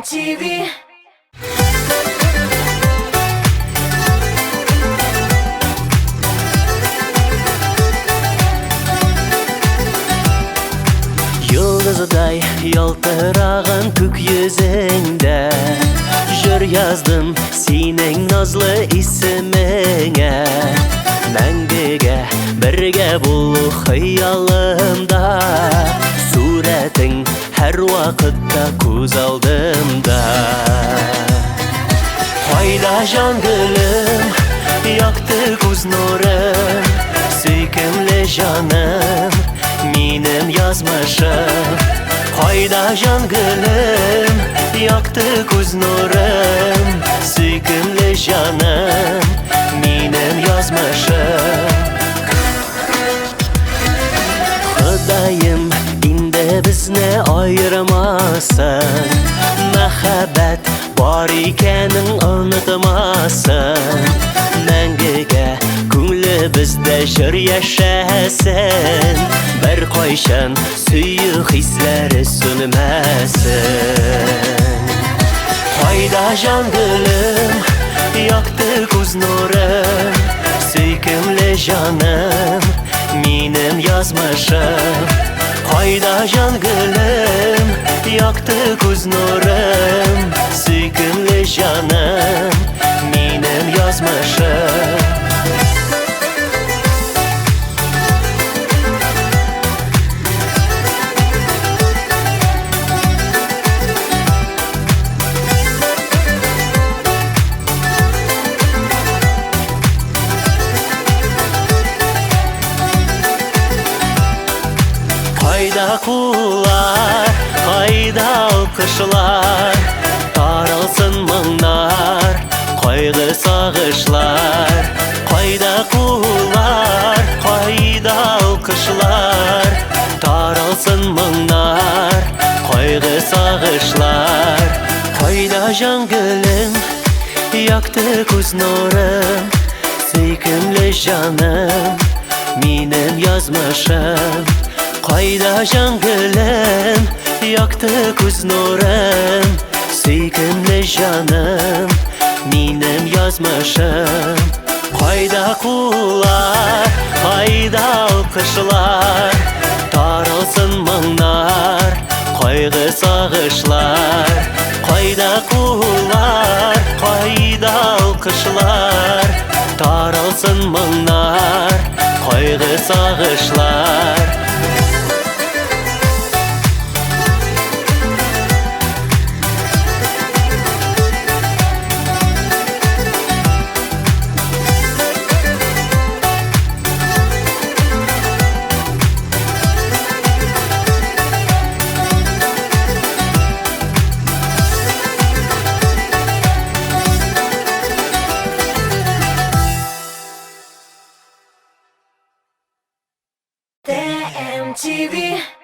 TMTV. Yıldızıday yaltırağın kök yüzünde Jür yazdım senin nazlı ismine Мәңгіге бірге болу хыялымда Суретің әр уақытта көз алдымда Қайда жан гүлім, яқты көз нұрым Сүйкімлі жаным, менің язмышым Қайда жан гүлім, яқты көз нұрым Сүйкімлі жаным, менің язмышым Құдайым инде бізні айырмасын Мәхәббәт бар икәнін ұнытмасын Мәңгіге күңлі бізді жыр яшәсін Бір қайшан сүйі хисләре сөнмәсін Қайда жан гүлім, яқты көз нұрым Сүйкімлі жаным, менің язмышым Қайда жан гүлім, яқты көз нұрым Сүйкімлі жаным, менің язмышым Қайда құлар, қайда алқышылар Таралсын мұңнар, қайғы сағышлар Қайда құлар, қайда алқышылар Таралсын мұңнар, қайғы сағышлар Қайда жан гүлім, яқты көз нұрым Сүйкімлі жаным, менің язмышым Қайда жан гүлім, яқты көз нұрым Сүйкімлі жаным, менің язмышым Қайда құлар, қайда алқышылар Таралсын мұңнар, қайғы сағышлар Қайда құлар, қайда алқышылар Таралсын мұңнар, қайғы сағышлар TMTV.